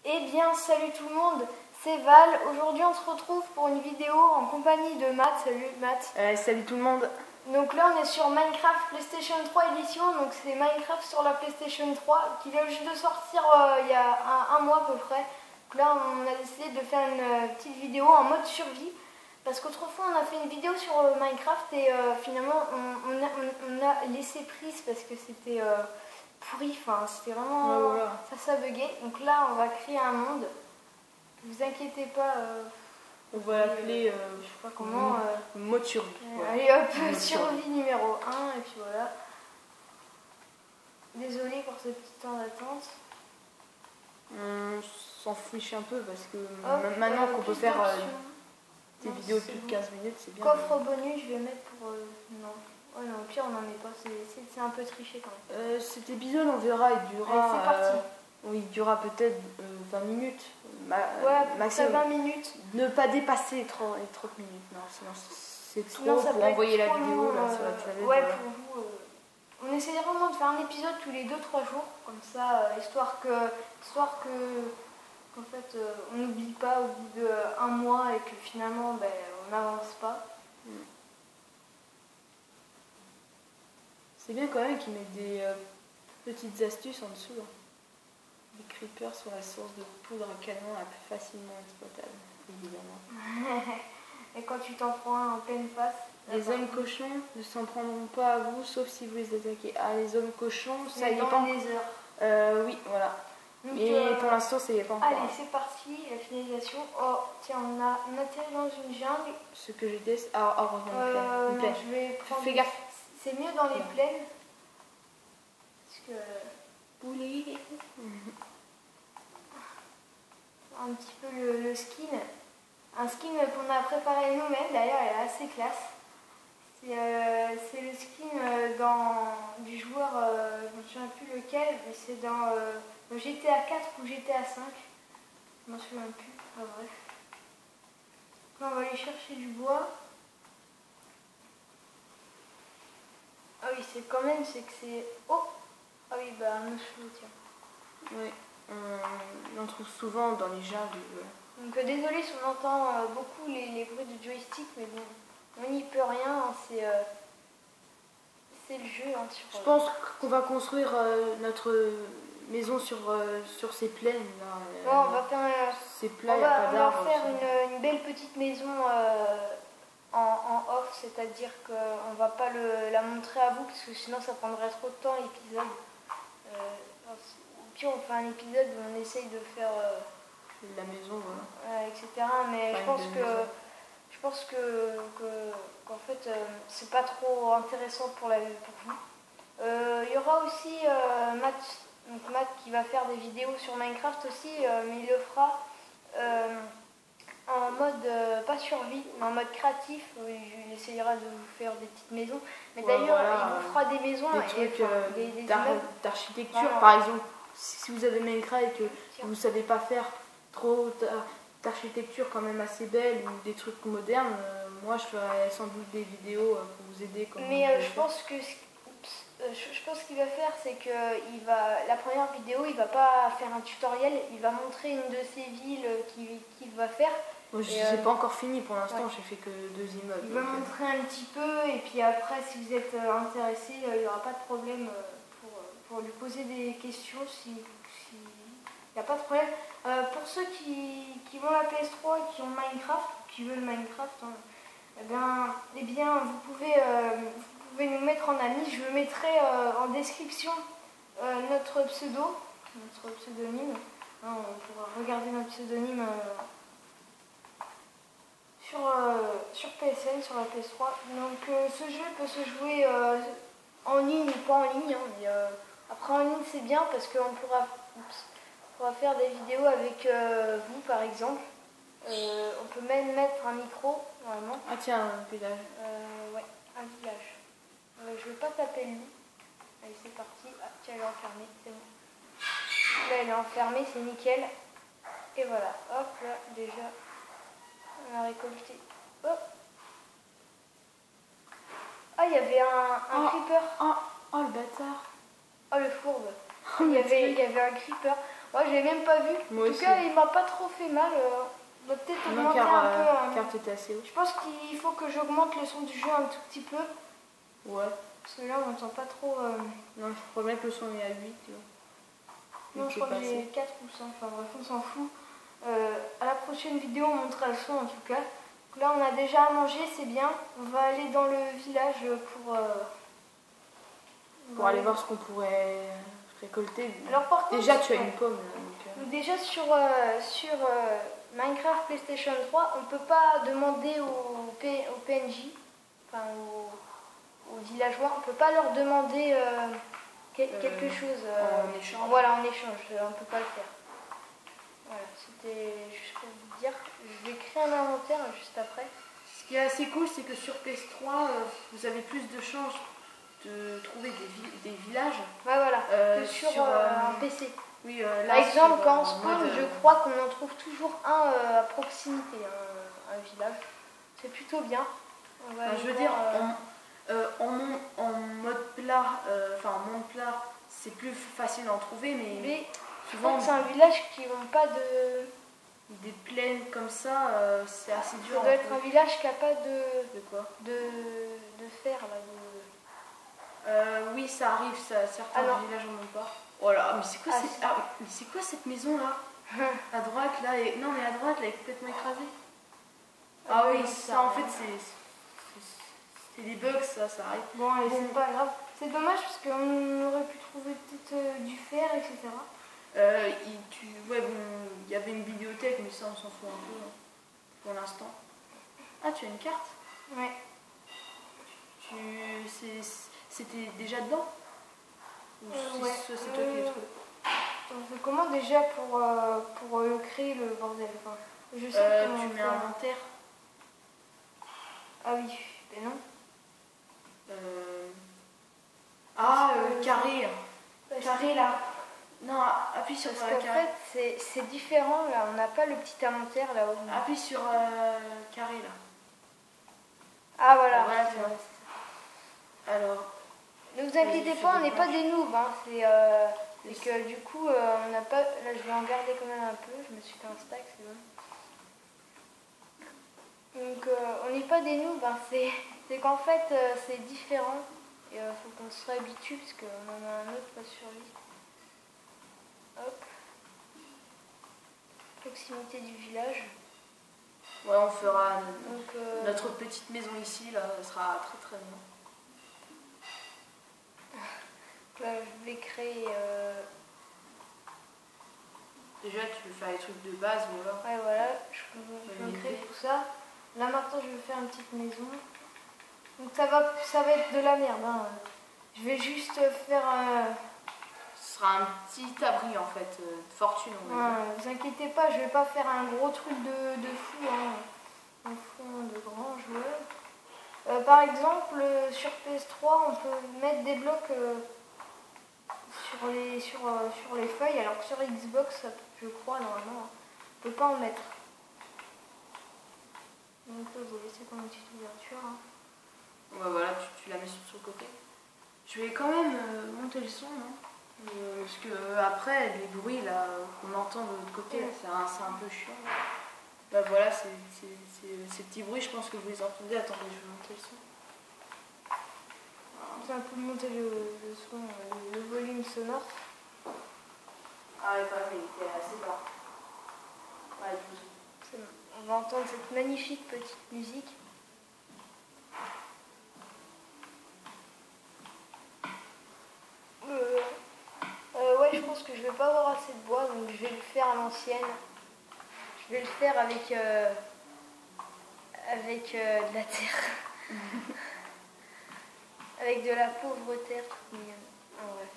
Eh bien, salut tout le monde, c'est Val. Aujourd'hui, on se retrouve pour une vidéo en compagnie de Matt. Salut Matt. Salut tout le monde. Donc là, on est sur Minecraft PlayStation 3 édition. Donc c'est Minecraft sur la PlayStation 3 qui vient juste de sortir il y a un mois à peu près. Donc là, on a décidé de faire une petite vidéo en mode survie. Parce qu'autrefois, on a fait une vidéo sur Minecraft et finalement, on a laissé prise parce que c'était pourri. Enfin, c'était vraiment... Ouais, voilà. Ça buguait. Donc là, on va créer un monde. Ne vous inquiétez pas. On va l'appeler, je sais pas comment. mode survie. Voilà. Allez hop, Mode survie numéro 1. Et puis voilà. Désolée pour ce petit temps d'attente. On s'en fiche un peu parce que Hop, qu'on peut faire des vidéos de plus de 15 minutes, c'est bien. Coffre bonus, je vais mettre pour... non. Ouais, non, au pire, on n'en met pas. C'est un peu triché quand même. Cet épisode, on verra, il durera... Allez, c'est parti. Oui, il durera peut-être 20 minutes. Ouais, maximum. 20 minutes. Ne pas dépasser les 30 minutes. Non, sinon c'est trop Sinon, ça pour peut envoyer être la trop vidéo long, là, sur la tablette. ouais, voilà. pour vous. On essaie vraiment de faire un épisode tous les 2-3 jours. Comme ça, histoire que qu'en fait, on n'oublie pas au bout d'un mois et que finalement, ben, on n'avance pas. C'est bien quand même qu'ils mettent des petites astuces en dessous. Hein. Des creepers sur la source de poudre à canon la plus facilement exploitable, évidemment. Et quand tu t'en prends un en pleine face. Les hommes cochons ne s'en prendront pas à vous sauf si vous les attaquez. Ah, les hommes cochons, ça y est pas. Les heures. Oui, voilà. Donc, mais pour l'instant, ça y est pas encore. Allez, c'est parti, la finalisation. Oh, tiens, on atterri dans une jungle. Ce que je déteste. Ah, heureusement, une plaine. Je vais prendre. Fais gaffe. C'est mieux dans les plaines. Parce que. Poulet. Un petit peu le skin. Un skin qu'on a préparé nous-mêmes, d'ailleurs, elle est assez classe. C'est le skin du joueur, je ne me souviens plus lequel, mais c'est dans GTA 4 ou GTA 5. Je ne m'en souviens plus, enfin, bref. Là, on va aller chercher du bois. Ah oui, c'est quand même, c'est que c'est... Oh! Ah oui, bah un cheveu, tiens. Oui, on en trouve souvent dans les jungles. Donc désolé si on entend beaucoup les bruits de joystick, mais bon, on n'y peut rien, hein, c'est le jeu. Hein, je pense qu'on va construire notre maison sur ces plaines. Là, on va faire, ces plats, on va faire une belle petite maison en off, c'est-à-dire qu'on ne va pas la montrer à vous, parce que sinon ça prendrait trop de temps l'épisode. Puis on fait un épisode où on essaye de faire... la maison, voilà. Etc. Mais je pense qu'en fait, c'est pas trop intéressant pour vous. Il y aura aussi Matt qui va faire des vidéos sur Minecraft aussi, mais il le fera en mode, pas survie, mais en mode créatif. Il essayera de vous faire des petites maisons. Mais d'ailleurs, il vous fera des maisons, des trucs d'architecture, voilà. par exemple. Si vous avez Minecraft et que vous ne savez pas faire trop d'architecture quand même assez belle ou des trucs modernes, moi je ferai sans doute des vidéos pour vous aider. Mais je pense qu'il va faire, c'est que la première vidéo, il va pas faire un tutoriel, il va montrer une de ces villes qu'il va faire. Moi, j'ai pas encore fini pour l'instant, j'ai fait que 2 immeubles. Il va montrer un petit peu et puis après, si vous êtes intéressé, il n'y aura pas de problème pour lui poser des questions. Il n'y a pas de problème. Pour ceux qui ont la PS3 et qui ont Minecraft, qui veulent Minecraft, hein, eh bien, vous pouvez nous mettre en ami. Je mettrai en description notre pseudonyme. Hein, on pourra regarder notre pseudonyme sur PSN, sur la PS3. Donc ce jeu peut se jouer en ligne ou pas en ligne. Hein, mais, après en ligne c'est bien parce qu'on pourra faire des vidéos avec vous par exemple. On peut même mettre un micro normalement. Ah tiens, un village. Ouais, un village. Je ne vais pas taper lui. Allez, c'est parti. Ah, tiens, elle est enfermée, c'est bon. Là, elle est enfermée, c'est nickel. Et voilà, hop, là, déjà, on a récolté. Hop. Ah, il y avait un creeper. Oh, le bâtard. Oh, le fourbe. Il y avait un creeper. Ouais, je l'ai même pas vu. Moi en tout aussi. cas, il m'a pas trop fait mal. On va peut-être Non, augmenter un peu. car t'étais assez haut. Je pense qu'il faut que j'augmente le son du jeu un tout petit peu. Ouais. Parce que là, on n'entend pas trop. Non, je crois bien que le son est à 8. Là. Non, je crois que j'ai 4 ou 5. Enfin bref, on s'en fout. À la prochaine vidéo, on montrera le son en tout cas. Donc là, on a déjà à manger, c'est bien. On va aller dans le village pour aller voir ce qu'on pourrait récolter. Alors, par contre, déjà, tu as une pomme. Là, donc déjà, sur Minecraft PlayStation 3, on ne peut pas demander aux PNJ, enfin aux villageois, on ne peut pas leur demander quelque chose. En échange. Voilà, en échange, on ne peut pas le faire. Voilà, c'était juste pour vous dire. Je vais créer un inventaire juste après. Ce qui est assez cool, c'est que sur PS3, vous avez plus de chances de trouver des villages. Ouais, voilà, que sur un PC. Oui, là, par exemple, quand on spawn, mode, je crois qu'on en trouve toujours un à proximité, un village. C'est plutôt bien. je veux dire, en mode plat, en monde plat, c'est plus facile d'en trouver, mais souvent c'est un village qui n'ont pas des plaines comme ça, c'est assez dur. Ça doit être un village qui n'a pas de quoi de fer là. Oui, ça arrive, certains villages en ont pas. Voilà, mais c'est quoi cette maison là? À droite là, non mais à droite là, elle est complètement écrasée. Ah oui, ça en fait c'est des bugs, ça arrive. Bon, allez, c'est pas grave. C'est dommage parce qu'on aurait pu trouver peut-être du fer, etc. Il y avait une bibliothèque, mais ça on s'en fout un peu hein, pour l'instant. Ah, tu as une carte? Ouais. C'était déjà dedans? Ouais. C'est toi qui l'as trouvé? On fait comment déjà pour créer le bordel? Enfin, je sais comment tu mets inventaire. Ah oui, ben non. Carré. Carré là. Non, appuie sur parce qu'en fait, c'est différent là. On n'a pas le petit inventaire là-haut. Appuie sur carré là. Ah voilà. Voilà, alors. Ne vous inquiétez pas, on n'est pas des noobs. Hein. C'est que du coup, on n'a pas. Là, je vais en garder quand même un peu. Je me suis fait un stack, c'est bon. Donc, on n'est pas des noobs. Hein. C'est qu'en fait, c'est différent. Et il faut qu'on se réhabitue parce qu'on en a un autre pas sur lui. Hop. Proximité du village. Ouais, on fera donc, notre petite maison ici, là, ça sera très très bien. Là, je vais créer. Déjà, tu veux faire les trucs de base, voilà. Ouais, voilà, je peux créer tout ça. Là, maintenant, je vais faire une petite maison. Donc, ça va être de la merde. Hein. Je vais juste faire. Ce sera un petit abri en fait, de fortune. Ne vous inquiétez pas, je vais pas faire un gros truc de fou. Hein. Un fond de grand joueur. Par exemple, sur PS3, on peut mettre des blocs sur les feuilles, alors que sur Xbox, je crois, normalement, on peut pas en mettre. Donc, je vais laisser comme une petite ouverture. Hein. Ouais, voilà, tu la mets sur le côté. Je vais quand même monter le son, non? Parce que après, les bruits là qu'on entend de l'autre côté, c'est un peu chiant. Bah voilà, ces petits bruits, je pense que vous les entendez. Attendez, je vais monter le son. C'est un peu monter le son, le volume sonore. Ah ouais, quand même, il était assez bas. Ouais, 12. On va entendre cette magnifique petite musique. Ouais, je pense que je vais pas avoir assez de bois, donc je vais le faire à l'ancienne. Je vais le faire avec de la terre. Avec de la pauvre terre toute mignonne. En bref.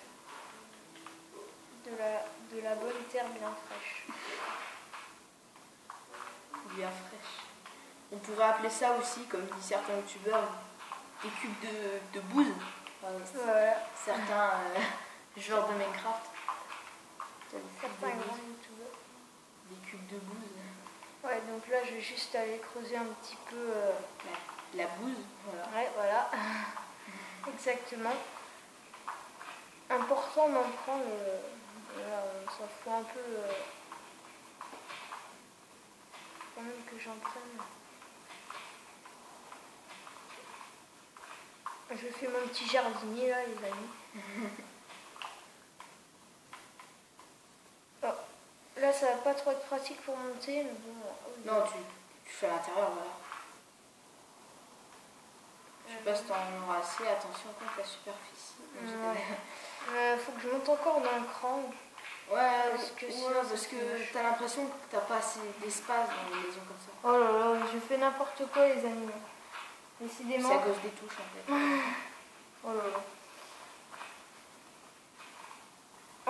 De la bonne terre bien fraîche. Bien fraîche. On pourrait appeler ça aussi, comme disent certains youtubeurs, des cubes de bouse. Voilà. Certains joueurs de Minecraft. Certains grands youtubeurs. Des cubes de bouse. Ouais, donc là je vais juste aller creuser un petit peu la bouse, voilà. Ouais, voilà. Exactement. Important d'en prendre Là, ça fout un peu. Quand même que j'entraîne. Je fais mon petit jardinier là, les amis. Oh. Là, ça va pas trop être pratique pour monter, mais bon. Non, tu fais à l'intérieur, voilà. Je sais pas si t'en auras assez. Attention contre la superficie. Faut que je monte encore d'un cran. Ouais, parce que t'as l'impression que t'as pas assez d'espace dans une maison comme ça. Oh là là, je fais n'importe quoi, les amis. Décidément. C'est à cause des touches en fait. Oh là là.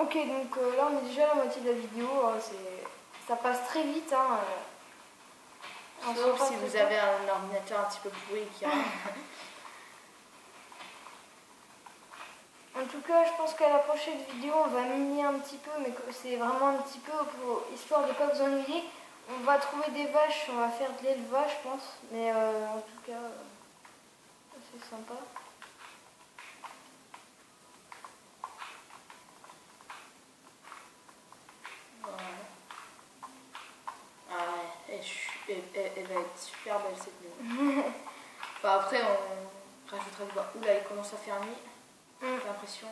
Ok, donc là on est déjà à la moitié de la vidéo. Ça passe très vite. Hein. Sauf si vous avez un ordinateur un petit peu pourri qui a... En tout cas, je pense qu'à la prochaine vidéo, on va miner un petit peu, mais c'est vraiment un petit peu histoire de ne pas vous ennuyer. On va trouver des vaches, on va faire de l'élevage, je pense. Mais en tout cas, c'est sympa. Voilà. Ah ouais, elle va être super belle cette maison. Enfin, après, on rajoutera du bois. Oula, il commence à faire nuit. J'ai l'impression.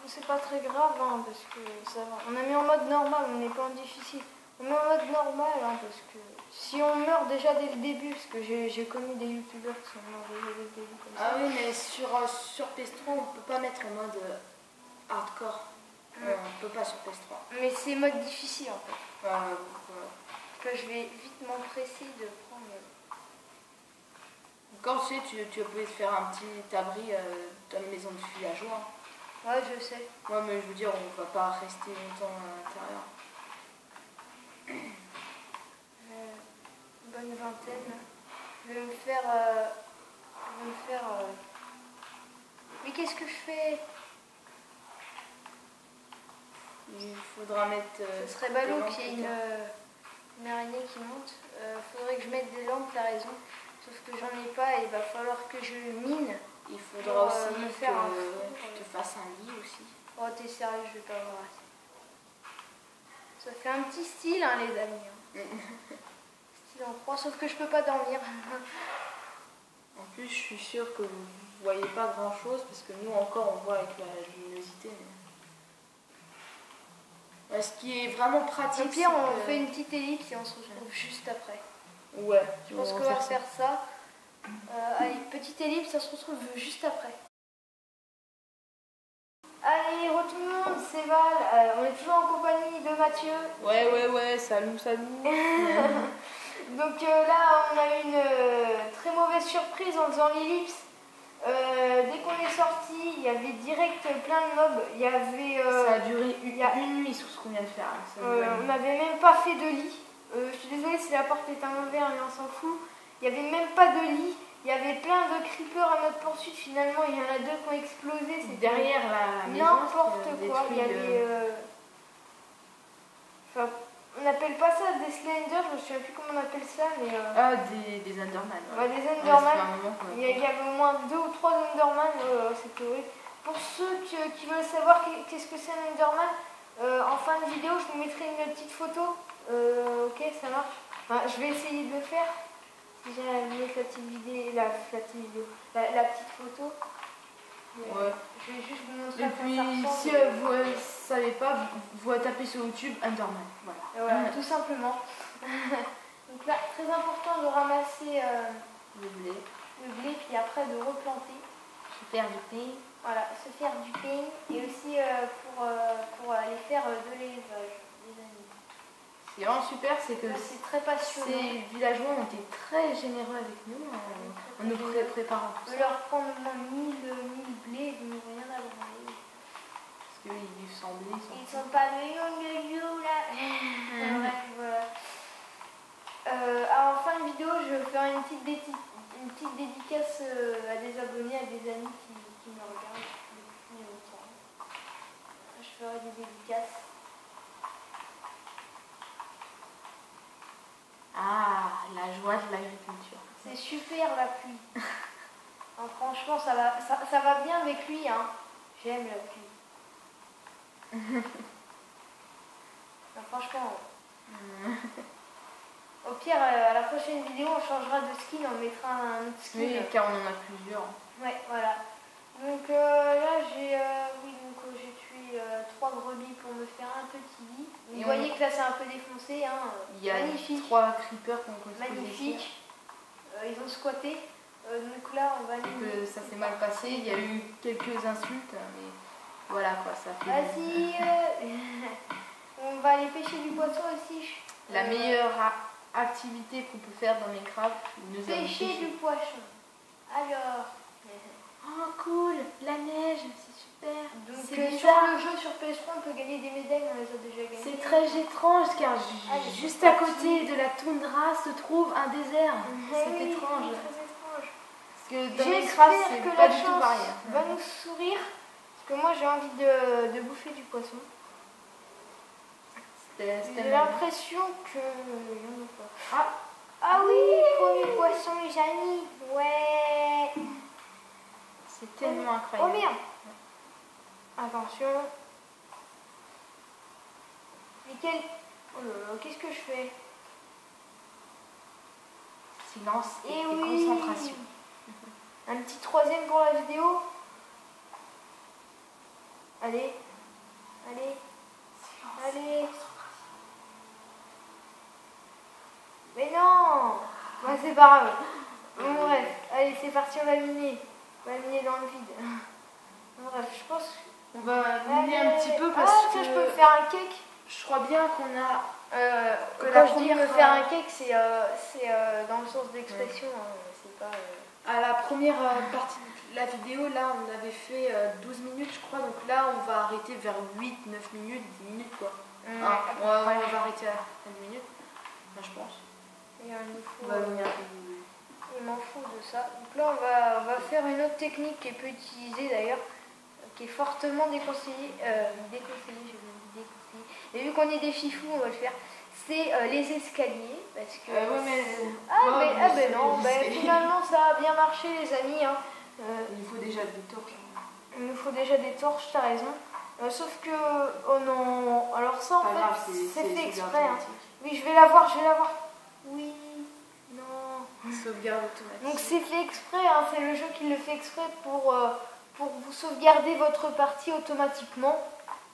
C'est pas très grave, hein, parce que ça va. On a mis en mode normal, on n'est pas en difficile. On met en mode normal, hein, parce que si on meurt déjà dès le début, parce que j'ai connu des youtubeurs qui sont morts déjà dès le début comme ça. Ah oui, mais sur PS3, on peut pas mettre en mode hardcore. On peut pas sur PS3. Mais c'est mode difficile en fait. Voilà. Que je vais vite m'empresser de prendre. Quand tu vas pouvoir te faire un petit abri dans les maisons de villageois. Ouais, je sais. Ouais, mais je veux dire, on va pas rester longtemps à l'intérieur. Bonne vingtaine. Je vais me faire. Mais qu'est-ce que je fais? Il faudra mettre. Ce serait ballot qu'il y ait une araignée qui monte. Faudrait que je mette des lampes, t'as raison. Sauf que j'en ai pas et il va falloir que je mine. Il faudra aussi me que faire tu te fasses un lit aussi. Oh, t'es sérieux, je vais pas avoir assez. Ça fait un petit style, hein, les amis. Style en croix, sauf que je peux pas dormir. En plus, je suis sûre que vous voyez pas grand chose parce que nous encore on voit avec la luminosité. Mais... Ouais, ce qui est vraiment pratique. Au pire, on fait une petite ellipse et on se retrouve juste après. Ouais, je pense qu'on va faire ça. Allez, petite ellipse, on se retrouve juste après. Allez, tout le monde, c'est Val. On est toujours en compagnie de Mathieu. Ouais, salut. Donc là, on a eu une très mauvaise surprise en faisant l'ellipse. Dès qu'on est sorti, il y avait direct plein de mobs. Il y avait. Ça a duré une nuit sur ce qu'on vient de faire. On n'avait même pas fait de lit. Je suis désolée si la porte est en envers, mais on s'en fout. Il n'y avait même pas de lit. Il y avait plein de creepers à notre poursuite. Finalement, il y en a 2 qui ont explosé. C'était derrière la maison. N'importe quoi. Il y avait. Enfin, on n'appelle pas ça des slenders, je ne me souviens plus comment on appelle ça, mais... Ah, des Enderman. Ouais, des Enderman. Il y avait au moins 2 ou 3 Enderman, c'était horrible. Pour ceux qui veulent savoir qu'est-ce que c'est un Enderman, en fin de vidéo, je vous mettrai une petite photo. Ok, ça marche. Enfin, je vais essayer de le faire. Si j'ai mettre la petite photo. Ouais. Je vais juste vous montrer. Et puis, si vous ne savez pas, vous tapez sur YouTube Enderman. Voilà, tout simplement. Donc là, très important de ramasser le blé, puis après de replanter. Se faire du pain. Voilà, se faire du pain et aussi pour aller faire de l'élevage, les amis. Ce qui est vraiment super, c'est que c'est très passionnant. Ces villageois ont été très généreux avec nous en nous préparant tout ça. On leur prend au moins 1000 blés, ils n'ont rien à branler. Parce qu'ils vivent sans blé. Ils sont pas venus là. Voilà. Alors, en fin de vidéo, je vais faire une petite dédicace à des abonnés, à des amis qui me regardent depuis longtemps. Je ferai des dédicaces. Ah, la joie de l'agriculture. C'est super la pluie. Non, franchement, ça va bien avec lui. Hein. J'aime la pluie. Franchement. Au pire, à la prochaine vidéo, on changera de skin, on mettra un autre skin. Oui, car on en a plusieurs. Ouais, voilà. Donc là, j'ai tué 3 brebis pour me faire un petit lit. Vous voyez que là, c'est un peu défoncé. Hein. Il y a magnifique. 3 creepers qu'on construit. Magnifique. Ils ont squatté. Donc là, on va les... ça s'est mal passé. Il y a eu quelques insultes, mais voilà quoi, ça fait. Vas-y. On va aller pêcher du poisson aussi. La meilleure activité qu'on peut faire dans Minecraft. Pêcher du poisson. Alors. Oh cool, la neige, c'est super. Donc sur le jeu sur PS3, on peut gagner des médailles, on les a déjà gagnées. C'est très étrange car juste à côté de la toundra se trouve un désert. C'est étrange. Très étrange. Parce que dans Minecraft, J'espère c'est que pas la du tout chance pareil. va nous sourire. Parce que moi j'ai envie de bouffer du poisson. J'ai l'impression que... Ah oui, premier poisson, Janie. Ouais. C'est tellement incroyable. Oh merde. Attention. Nickel. Oh là là, qu'est-ce que je fais? Silence et oui. concentration. Un petit troisième pour la vidéo. Allez. Allez. Silence. Allez. Mais non. Bah, c'est pas grave. Bon, bref. Allez, c'est parti, on va miner. On va miner dans le vide. Bon, bref, je pense... On va miner un petit peu parce que... je peux faire un cake. Je crois bien qu'on a... Quand je dis me faire un cake, c'est dans le sens d'expression. C'est pas... À la première partie de la vidéo, là, on avait fait 12 minutes, je crois. Donc là, on va arrêter vers 8, 9 minutes, 10 minutes, quoi. On va arrêter à 10 minutes, moi, je pense. Et il faut... Il m'en fout de ça. Donc là, on va faire une autre technique qui est peu utilisée, d'ailleurs, qui est fortement déconseillée. Et vu qu'on est des fifous, on va le faire. C'est les escaliers, parce que... finalement ça a bien marché les amis. Hein. Il faut déjà des torches. Il nous faut déjà des torches, t'as raison. Sauf que... Oh non... Alors ça en fait, c'est fait exprès. Hein. Oui, je vais l'avoir. Oui, non... Sauvegarde automatique. Donc c'est fait exprès, hein. C'est le jeu qui le fait exprès pour vous sauvegarder votre partie automatiquement.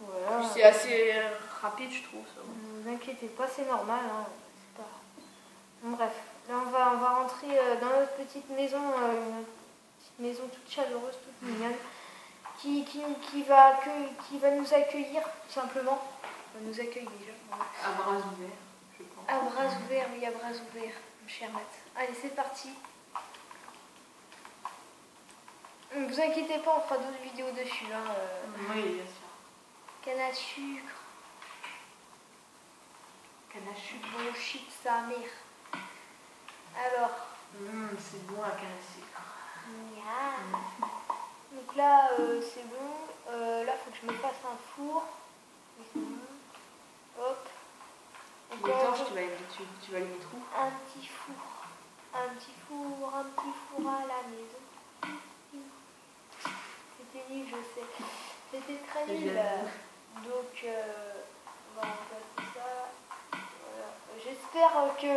Voilà. C'est assez rapide, je trouve. Ça. Ne vous inquiétez pas, c'est normal. Hein. C'est pas... Bon, bref, là on va rentrer dans notre petite maison, une petite maison toute chaleureuse, toute mignonne, qui va nous accueillir tout simplement. Va nous accueillir déjà. À bras ouverts, je pense. À bras ouverts, oui, à bras ouverts, mon cher Matt. Allez, c'est parti. Ne vous inquiétez pas, on fera d'autres vidéos dessus. Hein, Oui, bien sûr. Canne à sucre. Canne à sucre. Bon shit, sa mère. Alors. C'est bon la canne à sucre. Donc là, c'est bon. Là, il faut que je me fasse un four. C'est bon. Hop. Donc, les torches, tu vas les mettre où? Un petit four. Un petit four à la maison. C'était nul, je sais. C'était très nul. Donc, on va remplacer ça. Voilà. J'espère que...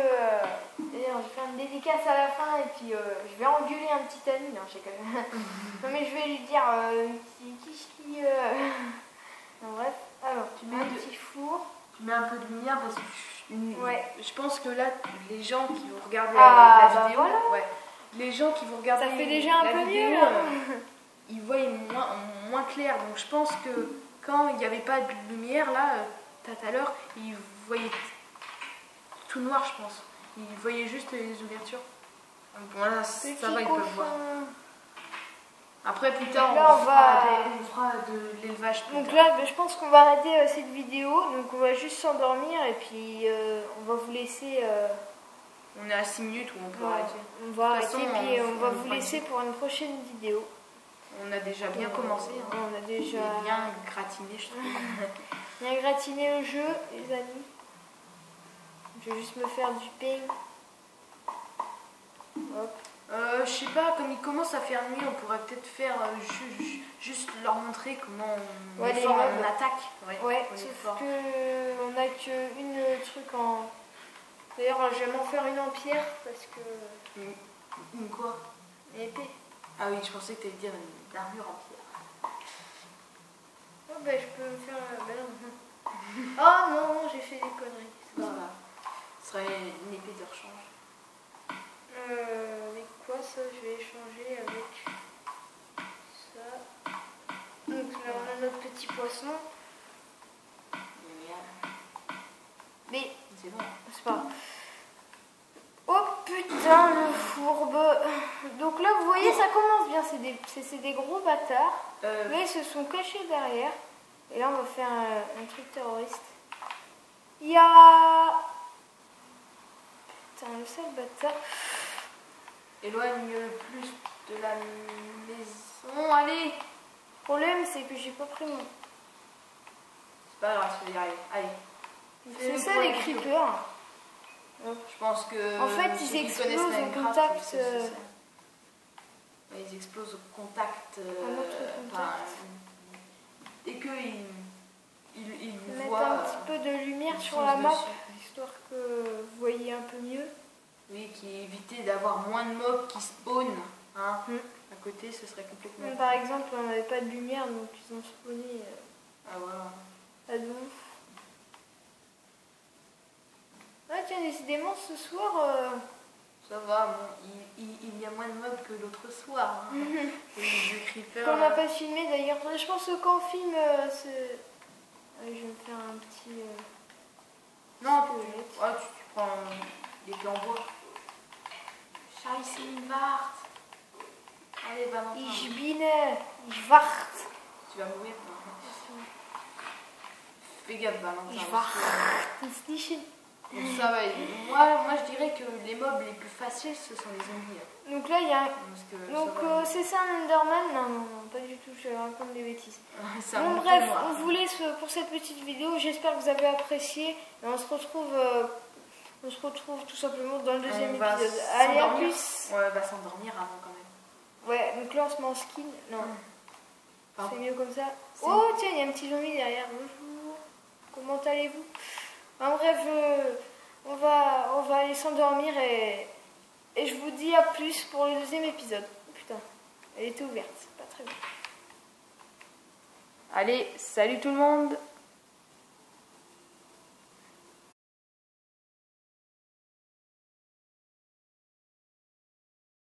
D'ailleurs, je vais faire une dédicace à la fin et puis je vais engueuler un petit ami. Non, je sais quand même. Non, mais je vais lui dire... Non, bref. Alors, tu mets un petit four. Tu mets un peu de lumière parce que je pense que là, les gens qui vont regarder la vidéo... Voilà. Les gens qui vont regarder ça fait déjà un peu vidéo, mieux. Ils voient moins clair. Donc je pense que quand il n'y avait pas de lumière, là, tout à l'heure, ils voyaient tout noir, je pense. Ils voyaient juste les ouvertures. Donc voilà, ça va, ils peuvent voir. Après, plus tard, on fera de l'élevage. Donc là, je pense qu'on va arrêter cette vidéo. Donc on va juste s'endormir et puis on va vous laisser... On est à 6 minutes où on peut arrêter. On va arrêter et puis on va vous laisser pour une prochaine vidéo. On a déjà bien commencé. Hein. On a déjà bien gratiné, je trouve. Bien gratiné le jeu, les amis. Je vais juste me faire du pain. Hop. Je sais pas, comme il commence à faire nuit, on pourrait peut-être faire juste leur montrer comment on est fort en attaque. Ouais, sauf que on a qu'une truc en... D'ailleurs, je vais m'en faire une en pierre parce que... Une quoi? Une épée. Ah oui, je pensais que tu allais dire une armure en pierre. Oh bah je peux me faire... Bah non. Oh non, j'ai fait des conneries. C'est pas grave. Ce serait une épée de rechange. Avec quoi ça? Je vais échanger avec ça. Donc là on a notre petit poisson. Mais c'est bon. C'est pas. Oh putain le fourbe. Donc là vous voyez ça commence bien. C'est des gros bâtards. Là ils se sont cachés derrière. Et là on va faire un truc terroriste. Il y a... Putain le sale bâtard. Éloigne le plus de la maison. Allez. Le problème c'est que j'ai pas pris mon... C'est pas grave, tu vas y arriver. Allez. C'est ça les creepers. Je pense que... En fait ils explosent au contact... Ils explosent au contact... et qu'ils vous voient... Mettre un petit peu de lumière sur la map, histoire que vous voyez un peu mieux. Oui, qui éviter d'avoir moins de mobs qui spawnent. Hein. À côté, ce serait complètement... Par exemple, on n'avait pas de lumière, donc ils ont spawné ah voilà. à donf. Ah tiens, décidément, ce soir... Ça va, bon, il y a moins de mobs que l'autre soir. Hein. Et les creepers... Qu'on n'a pas filmé d'ailleurs. Je pense que quand on filme... je vais me faire un petit... non, tu prends des clés en bois. Scheiße, il wart. Allez, Valentin. Ich bin... Ich wart. Tu vas mourir. Fais gaffe, Valentin. Ich wart. Ça va. Moi, je dirais que les mobs les plus faciles, ce sont les zombies. Donc là, il y a... Donc c'est ça un Enderman? Non, pas du tout, je raconte des bêtises. Bon bref, on vous laisse pour cette petite vidéo. J'espère que vous avez apprécié. Et on se retrouve tout simplement dans le deuxième épisode. Allez, à plus. On va s'endormir avant quand même. Ouais, donc là on se met en skin. Non, c'est mieux comme ça. Oh tiens, il y a un petit zombie derrière. Bonjour. Comment allez-vous? En bref, on va aller s'endormir et je vous dis à plus pour le deuxième épisode. Oh, putain, elle était ouverte, pas très bien. Allez, salut tout le monde!